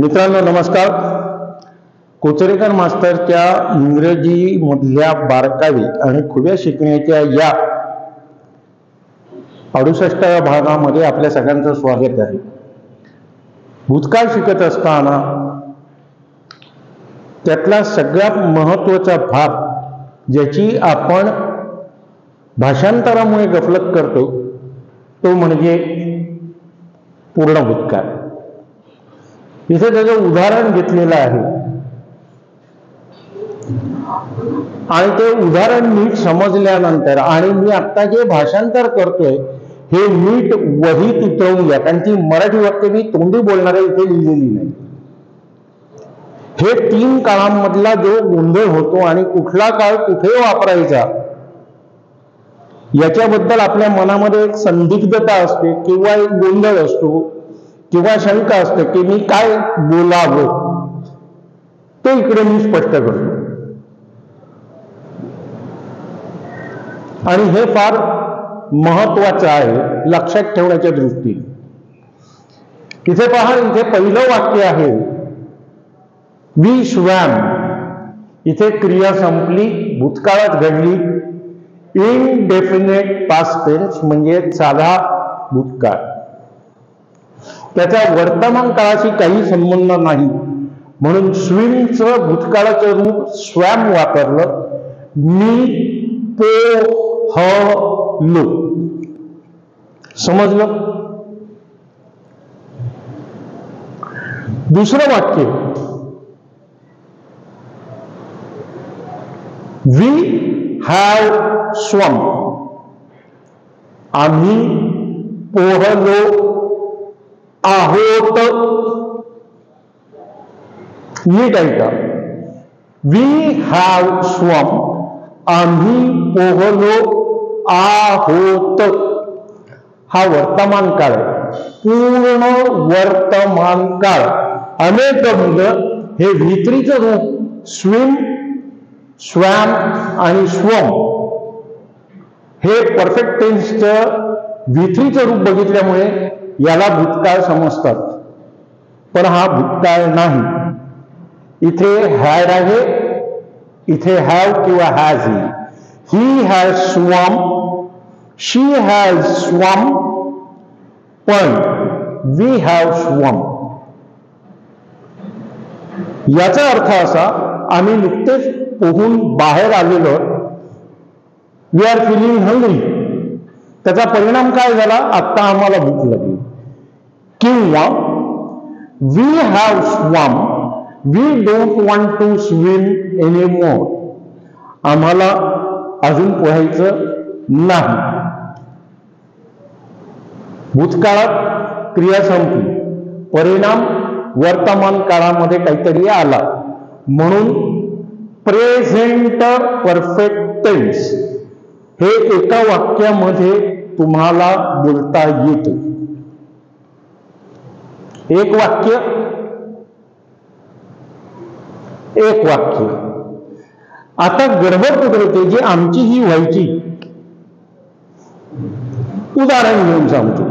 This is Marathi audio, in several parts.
मित्रांनो नमस्कार. कोचरेकर मास्तरच्या इंग्रजी मधल्या बारकावी आणि खुब्या शिकण्याच्या या 68व्या भागामध्ये आपल्या सगळ्यांचं स्वागत आहे. भूतकाळ शिकत असताना त्यातला सगळ्यात महत्त्वाचा भाग ज्याची आपण भाषांतरामुळे गफलत करतो तो म्हणजे पूर्ण भूतकाळ. इथे त्याचं उदाहरण घेतलेलं आहे आणि ते उदाहरण नीट समजल्यानंतर आणि मी आता जे भाषांतर करतोय हे नीट वहीत उतरवून घ्या, कारण ती मराठी वाक्य मी तोंडी बोलणाऱ्या इथे लिहिलेली नाही. हे 3 काळांमधला जो गोंधळ होतो आणि कुठला काळ कुठे वापरायचा याच्याबद्दल आपल्या मनामध्ये एक संदिग्धता असते किंवा एक गोंधळ असतो किंवा शंका असते की मी काय बोलावं, तो इकडे मी स्पष्ट करतो. आणि हे फार महत्वाचं आहे लक्षात ठेवण्याच्या दृष्टीने. इथे पहा, इथे पहिलं वाक्य आहे वी स्वॅम. इथे क्रिया संपली, भूतकाळात घडली. इनडेफिनेट पास्ट टेन्स म्हणजे साधा भूतकाळ, त्याच्या वर्तमान काळाशी काही संबंध नाही म्हणून स्विमचं भूतकाळाचं रूप स्वॅम वापरलं. मी पोहलो. समजलं? दुसरं वाक्य वी हॅव स्वम. आम्ही पोहलो आहोत. नीट ऐका, वी हॅव स्वम, आम्ही पोहलो आहोत. हा वर्तमान काळ आहे, पूर्ण वर्तमान काळ. अनेक मुलं हे वित्रीचं रूप स्विम, स्वॅम आणि स्वम हे परफेक्ट टेन्सचं वित्रीचं रूप बघितल्यामुळे याला भूतकाळ समजतात, पण हा भूतकाळ नाही. इथे हॅड आहे, इथे हॅव किंवा has. He has swum, she has swum, पण वी हॅव स्वम. याचा अर्थ असा, आम्ही नुकतेच पोहून बाहेर आलेलो, वी आर फिलिंग हंग्री. त्याचा परिणाम काय झाला, आता आम्हाला भूक लागली. किंवा we have swum, we don't want to swim anymore. आम्हाला अजून पोहायचं नाही. भूतकाळात क्रिया संपली, परिणाम वर्तमान काळामध्ये काहीतरी आला म्हणून प्रेझेंट परफेक्ट टेन्स हे एका वाक्यामध्ये तुम्हाला बोलता येतं. एक वाक्य, एक वाक्य. आता गडबड कुठे होते, जी आमची ही व्हायची. उदाहरण घेऊन सांगतो.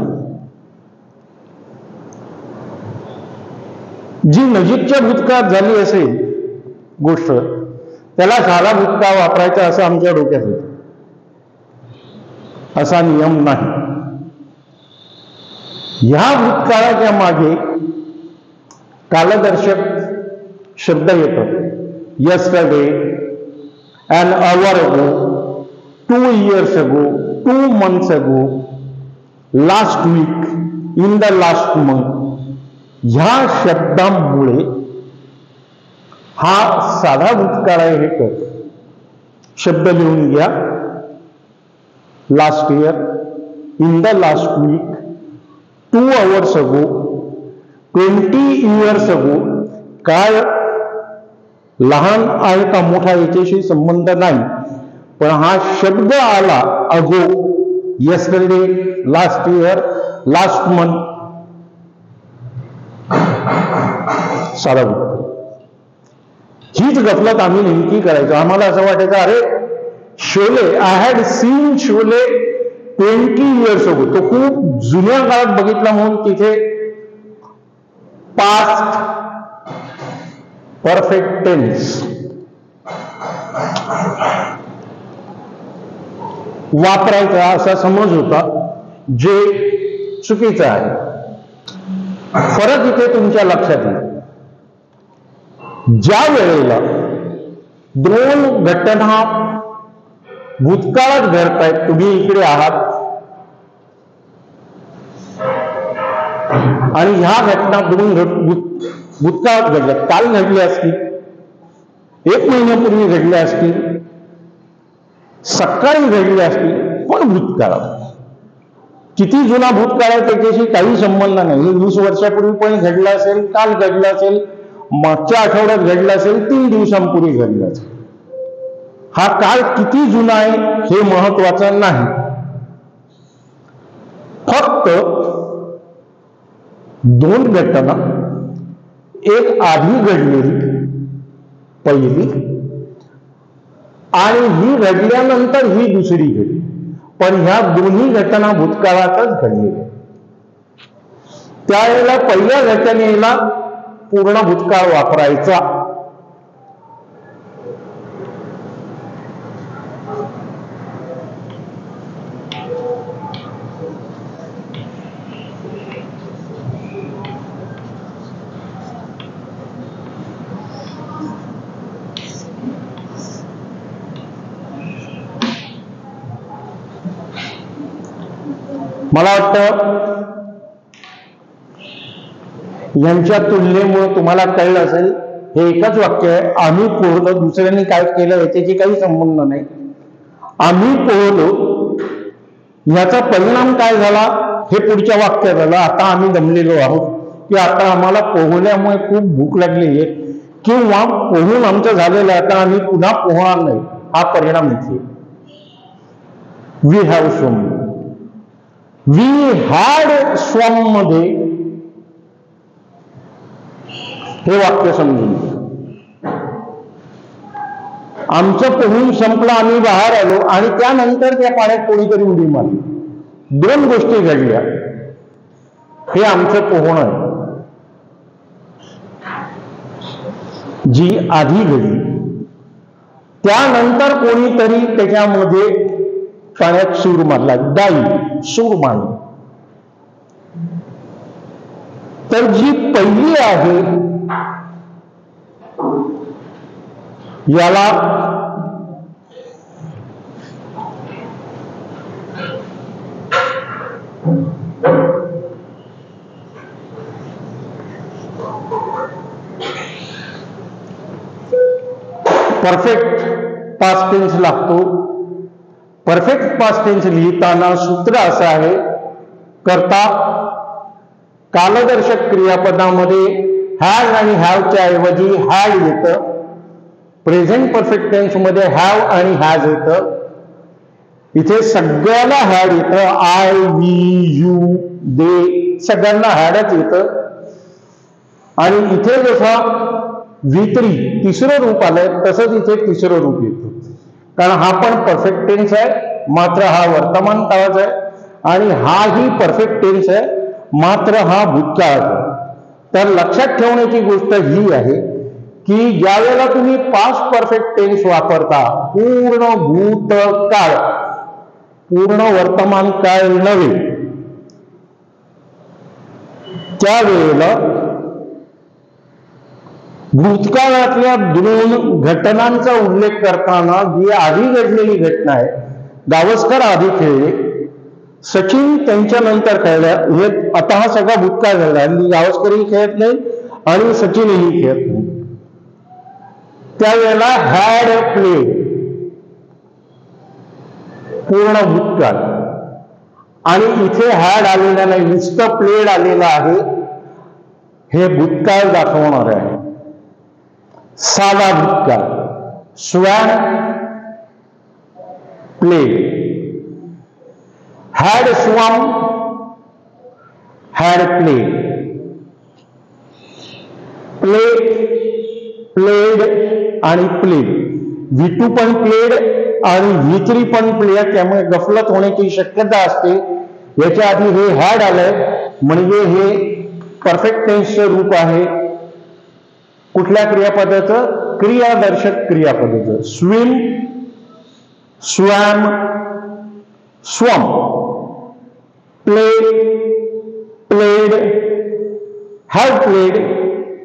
जी नजीकच्या भूतकाळात झाली असेल गोष्ट, त्याला साधा भूतकाळ वापरायचा असं आमच्या डोक्यात होतं. असा नियम नाही. ह्या भूतकाळाच्या मागे कालदर्शक शब्द येतात. yesterday, an hour ago, 2 years ago, 2 months ago, last week, in the last month. ह्या शब्दांमुळे हा साधा भूतकाळ आहे हे कळतं. शब्द लिहून घ्या. Last year, in the last week, 2 hours ago, 20 years ago. काय लहान आहे का मोठा याच्याशी संबंध नाही, पण हा शब्द आला अगो, yesterday, last year, last month, साधा भूतकाळ. हीच गफलत आम्ही नेमकी करायचो. आम्हाला असं वाटायचं, अरे Sholay, I had seen Sholay 20 years ago. तो खूप जुन्या काळात बघितला म्हणून तिथे पास्ट परफेक्ट टेन्स वापरायचा असा समज होता, जे चुकीचं आहे. फरक इथे तुमच्या लक्षात येईल. ज्या वेळेला दोन घटना भूतकाळात घडतायत, तुम्ही इकडे आहात आणि ह्या घटना दोन भूतकाळात घडल्यात, काल घडल्या असतील, 1 महिन्यापूर्वी घडल्या असतील, सकाळी घडल्या असतील, पण भूतकाळात. किती जुना भूतकाळ आहे त्याच्याशी काही संबंध नाही. 20 वर्षापूर्वी पण घडला असेल, काल घडला असेल, मागच्या आठवड्यात घडला असेल, 3 दिवसांपूर्वी घडला असेल. हा काळ किती जुना आहे हे महत्वाचं नाही. फक्त दोन घटना, एक आधी घडलेली पहिली आणि ही घडल्यानंतर ही दुसरी घडली, पण ह्या दोन्ही घटना भूतकाळातच घडलेल्या. त्यावेळेला पहिल्या घटनेला पूर्ण भूतकाळ वापरायचा. मला वाटतं यांच्या तुलनेमुळे तुम्हाला कळलं असेल, हे एकच वाक्य आहे. आम्ही पोहलो, दुसऱ्यांनी काय केलं याच्याशी काही संबंध नाही. आम्ही पोहलो, याचा परिणाम काय झाला हे पुढच्या वाक्यात झालं. आता आम्ही दमलेलो आहोत, की आता आम्हाला पोहल्यामुळे खूप भूक लागली आहे, किंवा पोहून आमचं झालेलं आता आम्ही पुन्हा पोहणार नाही, हा परिणाम इथे. We have swum, we had स्वम मध्ये हे वाक्य समजून घ्या. आमचं पोहून संपलं, आम्ही बाहेर आलो आणि त्यानंतर त्या पाण्यात कोणीतरी उडी मारली. दोन गोष्टी घडल्या, हे आमचं पोहणं आहे. जी आधी घडली, त्यानंतर कोणीतरी त्याच्यामध्ये पाण्यात सूर मारला, डाई सूर मारली. तर जी पहिली आहे याला परफेक्ट पास्ट टेन्स लागतो. परफेक्ट पास्ट टेन्स लिहिताना सूत्र असं आहे, करता कालदर्शक क्रियापदामध्ये हॅज आणि हॅवच्या ऐवजी हॅड येतं. प्रेझेंट परफेक्ट टेन्स मध्ये हॅव आणि हॅज येतं. इथे सगळ्याला हॅड येतं. आय, वी, यू, दे सगळ्यांना हॅडच येतं. आणि इथे जसा V3 तिसरं रूप आलंय, तसंच इथे तिसरं रूप येतं. कारण हा पण परफेक्ट टेन्स आहे, मात्र हा वर्तमान काळाचा आहे, आणि हाही परफेक्ट टेन्स आहे, मात्र हा भूतकाळाचा आहे. तर लक्षात ठेवण्याची गोष्ट ही आहे की ज्यावेळेला तुम्ही पास्ट परफेक्ट टेन्स वापरता, पूर्ण भूतकाळ, पूर्ण वर्तमान काळ नव्हे, त्यावेळेला भूतकाळातल्या दोन घटनांचा उल्लेख करताना जी आधी घडलेली घटना आहे, गावस्कर आधी खेळले, सचिन त्यांच्या नंतर खेळल्या, हे आता हा सगळा भूतकाळ घडला. गावस्करही खेळत नाही आणि सचिनही खेळत नाही. त्यावेळेला हॅड प्लेड पूर्ण भूतकाळ, आणि इथे हॅड आलेला नाही, नुसतं प्लेड आलेला आहे. हे भूतकाळ दाखवणार आहे. साधा भूतकाळ, swam played, had swum, had played, play, played आणि प्लेड. V2 पण प्लेड आणि V3 पण प्लेड, त्यामुळे गफलत होण्याची शक्यता असते. याच्या आधी हे हॅड आलंय, म्हणजे हे परफेक्ट टेन्सचं रूप आहे. कुठल्या क्रियापदाचं? क्रियादर्शक क्रियापदाचं. Swim, swam, swum, play, played, have played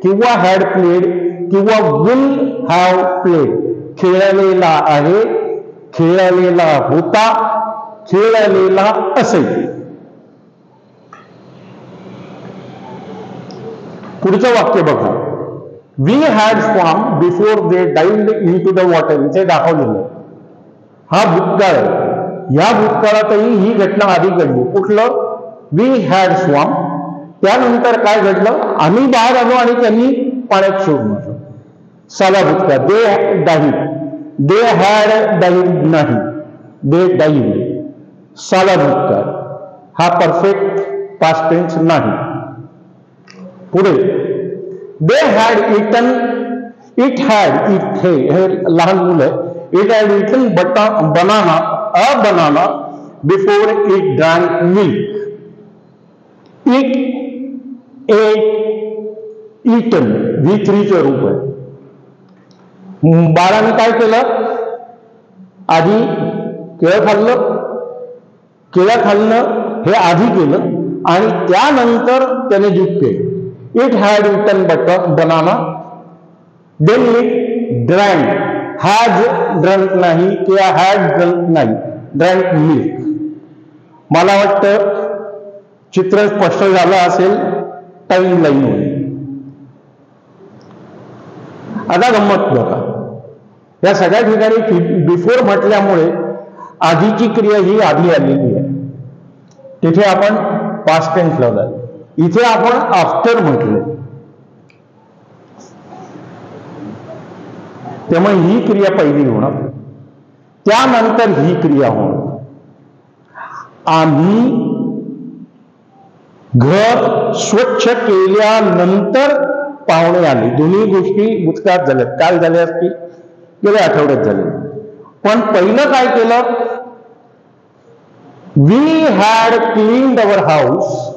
किंवा हॅड प्लेड किंवा विल हॅव प्लेड. खेळलेला आहे, खेळलेला होता, खेळलेला असेल. पुढचं वाक्य बघा. We had swum before they dived in to the water. इथे दाखवलेलं हा भूतकाळ आहे. या भूतकाळातही ही घटना आधी घडली. कुठलं? We had swum. त्यानंतर काय घडलं? आम्ही बाहेर आलो आणि त्यांनी पाण्यात सोडलं. साला भूतकाळ. दे डाइव्ड. दे हॅड डाइव्ड नाही, दे डाइव्ड. साला भूतकाळ. हा परफेक्ट पास्ट टेन्स नाही. पुढे they had eaten. It had, it हे लहान मुलं आहे. It had eaten banana, a banana before it drank milk. It ate eaten V3चं रूप आहे. बाळाने काय केलं? आधी केळं खाल्लं. केळं खाल्लं हे आधी केलं आणि त्यानंतर त्याने दूध पिलं. It had eaten banana. Then it drank. Has drunk नाही किंवा हॅड ड्रंक नाही, ड्रँक मिल्क. मला वाटतं चित्र स्पष्ट झालं असेल. टाइम लाईन होईल. आता गंमत बघा. या सगळ्या ठिकाणी बिफोर म्हटल्यामुळे आधीची क्रिया ही आधी आलेली आहे. तिथे आपण पास्ट टेन्स लावला. इथे आपण आफ्टर म्हटले. त्यामुळे ही क्रिया पहिली होणार, त्यानंतर ही क्रिया होणार. आम्ही घर स्वच्छ केल्यानंतर पाहुणे आले. दोन्ही गोष्टी भूतकाळात झाल्यात. काल झाल्या असतील, गेल्या आठवड्यात झाले. पण पहिलं काय केलं? We had cleaned our house.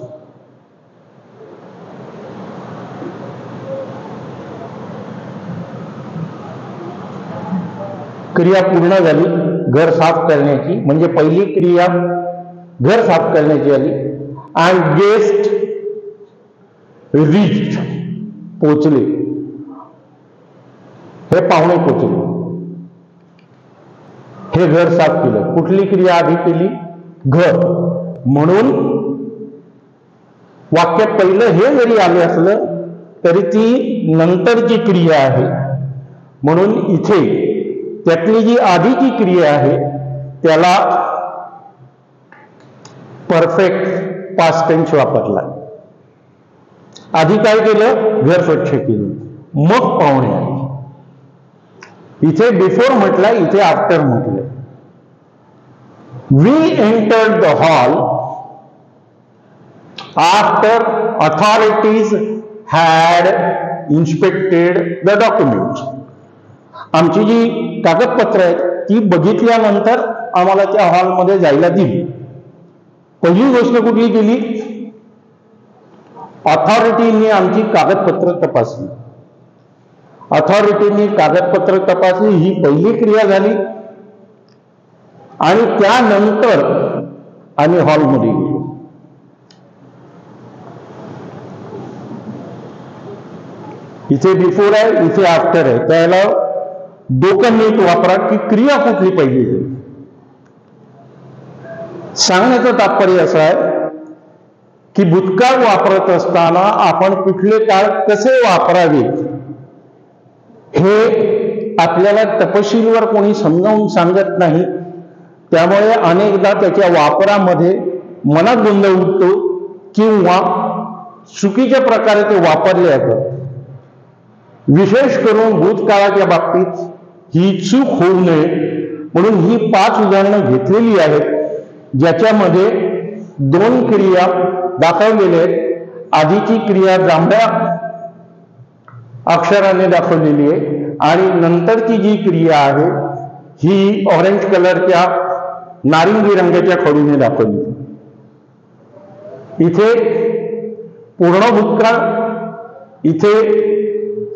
क्रिया पूर्ण झाली घर साफ करण्याची, म्हणजे पहिली क्रिया घर साफ करण्याची आली. अँड गेस्ट रीच्ड, पोचले. हे पाहुणे पोचले. हे घर साफ केलं. कुठली क्रिया आधी केली? घर. म्हणून वाक्यात पहिलं हे जरी आले असलं तरी ती नंतरची क्रिया आहे. म्हणून इथे त्यातली जी आधीची क्रिया आहे त्याला परफेक्ट पास्ट टेन्स वापरला. आधी काय केलं? घर स्वच्छ केलं, मग पाहुणे आले. इथे बिफोर म्हटला, इथे आफ्टर म्हटलं. We entered the hall after authorities had inspected the documents. आमची जी कागदपत्र आहेत ती बघितल्यानंतर आम्हाला त्या हॉलमध्ये जायला दिली. पहिली गोष्ट कुठली केली? अथॉरिटीनी आमची कागदपत्र तपासली. अथॉरिटीनी कागदपत्र तपासली ही पहिली क्रिया झाली. आणि त्यानंतर आम्ही हॉलमध्ये गेलो. इथे बिफोर आहे, इथे आफ्टर आहे. त्याला डोकं नीट वापरा की क्रिया कुठली पहिली आहे. सांगण्याचं तात्पर्य असं आहे की भूतकाळ वापरत असताना आपण कुठले काळ कसे वापरावे हे आपल्याला तपशीलवर कोणी समजावून सांगत नाही. त्यामुळे अनेकदा त्याच्या वापरामध्ये मनात गोंधळ उठतो किंवा चुकीच्या प्रकारे ते वापरले जातात. विशेष करून भूतकाळाच्या बाबतीत ही चूक होऊ नये म्हणून ही 5 उदाहरणं घेतलेली आहेत ज्याच्यामध्ये 2 क्रिया दाखवलेल्या आहेत. आधीची क्रिया जांभळ्या अक्षराने दाखवलेली आहे आणि नंतरची जी क्रिया आहे ही ऑरेंज कलरच्या नारिंगी रंगाच्या खडूने दाखवली. इथे पूर्ण भूतकाळ, इथे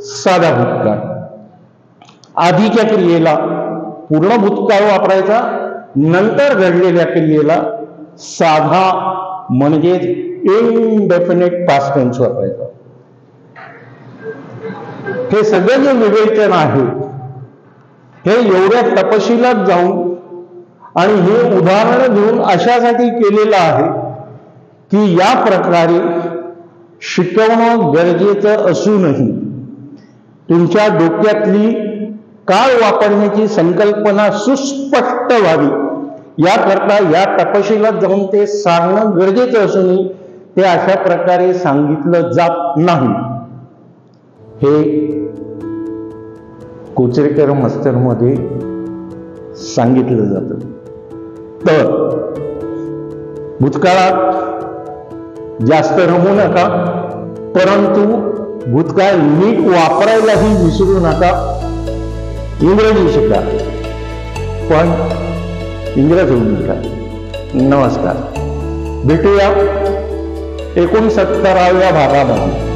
साधा भूतकाळ. आधीच्या क्रियेला पूर्ण भूतकाळ वापरायचा, नंतर घडलेल्या क्रियेला साधा म्हणजेच इनडेफिनेट पास्ट टेन्स वापरायचा. हे सगळं जे विवेचन आहे हे एवढ्या तपशिलात जाऊन आणि हे उदाहरण देऊन अशासाठी केलेलं आहे की या प्रकारे शिकवणं गरजेचं असूनही तुमच्या डोक्यातली काळ वापरण्याची संकल्पना सुस्पष्ट व्हावी याकरता या तपशिलात जाऊन ते सांगणं गरजेचं असूनही ते अशा प्रकारे सांगितलं जात नाही. हे कोचरेकर मास्तरमध्ये सांगितलं जातं. तर भूतकाळात जास्त रमू नका, परंतु भूतकाळ नीट वापरायलाही विसरू नका. इंग्रजी शिका, पण इंग्रज होऊ नका. नमस्कार. भेटूया 69व्या भागामध्ये.